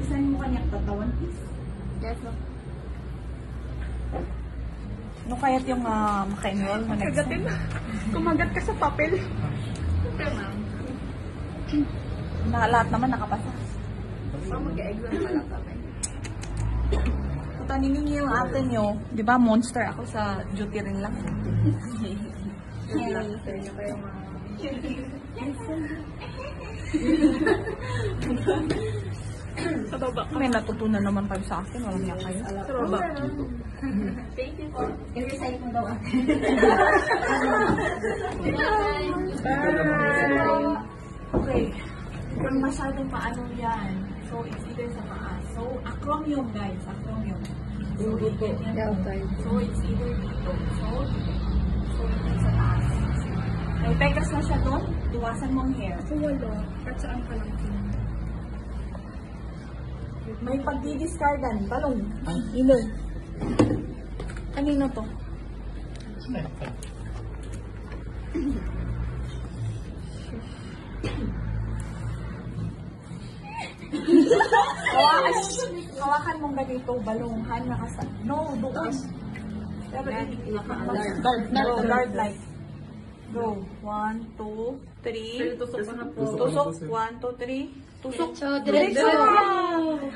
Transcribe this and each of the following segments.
Isahin mo kanyang tatawan, please. Yes, ma'am. Ano kaya't yung maka-enroll mo next time? Kumagat ka sa papel. Okay, ma'am. Lahat naman nakapasa. So, mag-exam pala kami. Tutanin niyo yung ate niyo. Di ba, monster ako sa duty rin lang. Yung sir niyo kayo mga... Sa baba ka. May natutunan naman kayo sa akin. Walang niya kayo. Sa baba. Thank you po. I-resign mo daw ako. Okay. Kung masyadong paano yan. So, it's either sa paa. So, acromion guys. Acromion. So, ganyan po. So, it's either dito. So, it's sa taas. May pegas na siya doon. Iwasan mo ang hair. So, wala. At saan ka lang? May pagdidiscardan. Balong. Ilo. Kanino to? Hawakan mong ganito, balunghan, no, doon. Guard light. Go. 1, 2, 3. Tusok ka na po. Tusok. 1, 2, 3. Tusok. Diretso.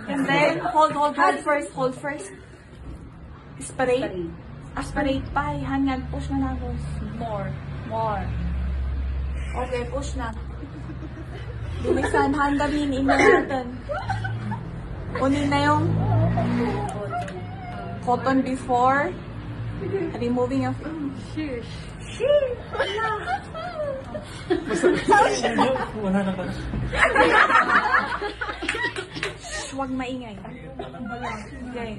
And then, hold first. Aspirate. Aspirate pa. Hanggang, push na natin. More. Okay, push na. Bilisan, handabinin na natin. Kunin na yung cotton before removing of sheesh. Wala na ka. Huwag maingay. Okay.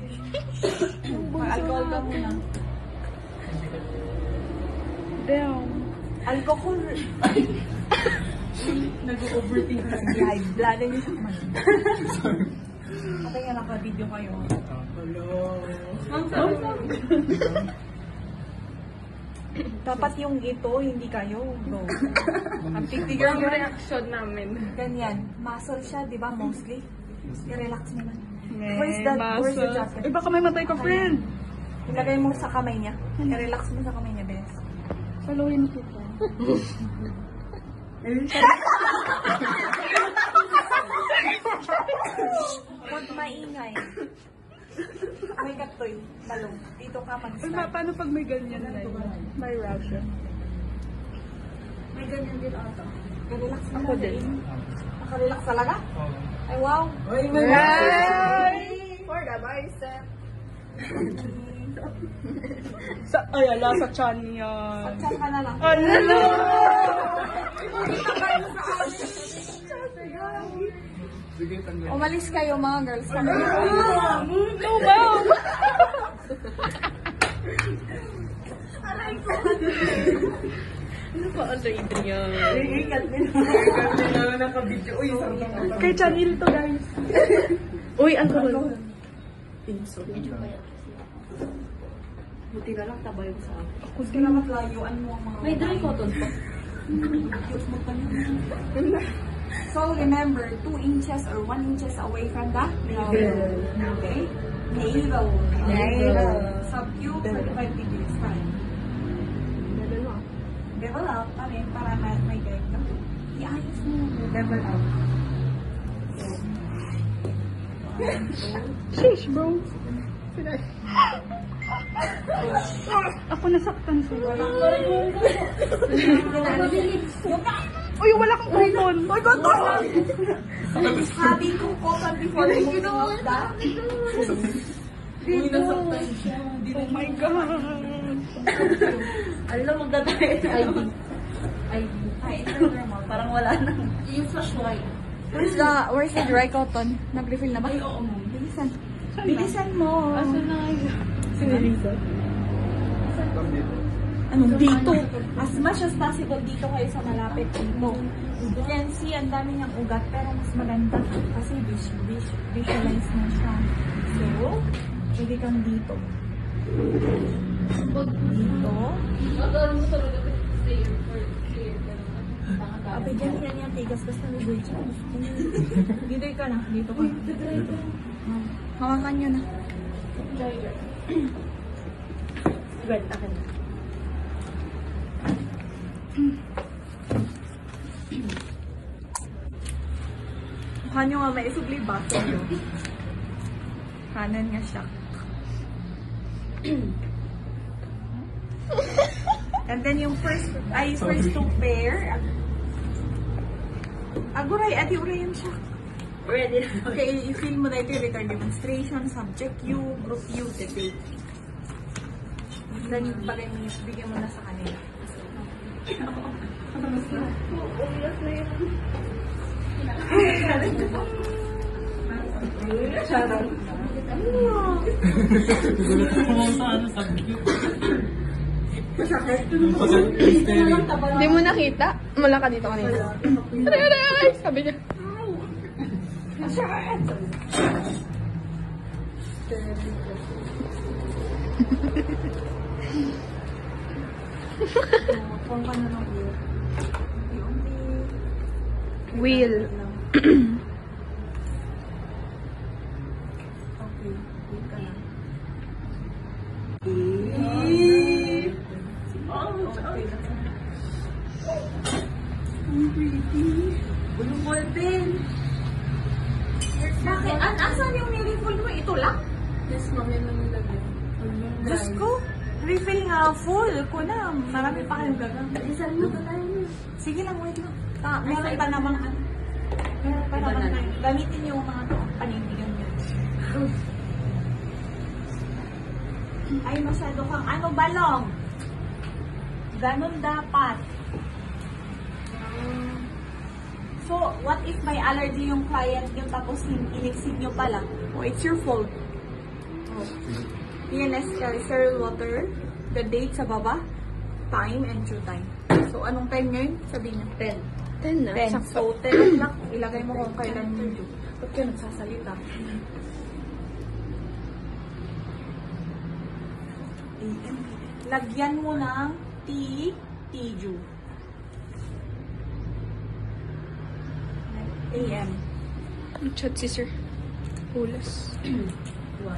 Mag-alcohol ka muna. Damn. Alcohol. Nag-overthink ka. High blood. Hindi siya kumain. Okay nga, naka-video kayo. Dapat yung ito, hindi kayo. Go. Ang Figure pipigure yung mo. reaction namin. Ganyan. Muscle siya, di ba? Mostly. I-relax naman. Where's Where's the jacket? Eh, baka may matay ka, friend. Ilagay mo sa kamay niya. I-relax mo sa kamay niya, Bes. Followin mo kita. Huwag maingay. May katoy. Balong. Dito ka Eh, mag-start. paano pag may ganyan na yun? May reaction. May ganyan din ata. Relax mo. Ako din. Nakarelax talaga? Ay, wow. For the bicep. Ay, ala, sa chan yan. Pagsan ka na lang. Ano? Umalis kayo mga girls. Kami. Tumaw! Ano pa ang Adrian? Kay Chanil to, guys. Uy, alcohol. Buti na lang tabay mo sa akin. Kung kailangan layuan mo ang mga... May dry cotton pa. So remember, 2 inches or 1 inches away from the navel. Okay? Navel. Sub-Q, 45 degrees. Fine. Level out pa rin para may guide ka. I-ayos mo. Level out. Sheesh, bro. Ako nasaktan sa Uy, wala kang cotton. Ay, cotton! Sabi ko cotton before removing of the... Oh my God. Alam mo, magdadayet sa ID. Ay, interdermal. Parang wala na. Yung flash white. Where's the dry cotton? Nag-refill na ba? Ay, oo mo. Bilisan. Bilisan mo. Asa na yun? Sinilisa. Anong dito? As much as possible dito kayo sa malapit dito. You can see, ang dami niyang ugat, pero mas maganda kasi visualize mo siya. So, pwede kang dito. Dito. Bigyan niya niya tigas, basta may birds. Dito ka na, dito ka. Hawakan niyo na. Wait, akin na. Mukha niyo nga may isubli ba? Kanan nga siya. And then yung first two pair. Aguray, ati urayan siya. Ready na. Okay, i-fill mo na ito yung return demonstration, subject U, group U, the date. Then yung bagay mo, bigyan mo na sa kanila. Umiyak na yun. Sharon. Hindi mo nakita? Mula ka dito kanina. Aray, aray, aray! Sabi niya. Kung ka na ng wheel. Wheel. Okay, wheel ka lang. Ang pretty. Bulong ballpen. Bakit? Asan yung nilipol mo? Ito lang? Yes, ma'am, yan lang yung lagyan. Diyos ko, refill nga full ko na. Marami pa kayong gagang. Isang mo ba tayo? Sige lang, wait lang. Meron pa naman. Meron pa naman tayo. Gamitin yung mga panindigan niya. Ay, masyado kang ano, balong. Ganon dapat. So, what if may allergy yung client nyo tapos in-exceed nyo pala? Oh, it's your fault. Oh. PNS sterile water, the date sa baba, time and true time. So, anong time ngayon? Sabihin niyo. 10 10. na. 10. Sakto. So, 10 o'clock, ilagay mo kung kailan mo due. Ba't ka nagsasalita? Lagyan mo ng T-due. AM. Chat si sir. Pulas.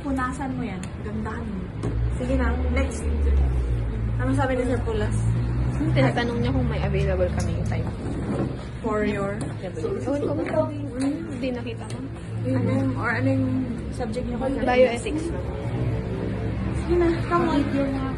Punasan mo yan. Gandahan mo. Sige na, next. Ano sabi ni Sir Pulas? Tinatanong niya kung may available kaming time. For your... Ewan ko ba? Hindi nakita ko. Ano yung subject niyo? Bioethics na. Sige na, come on.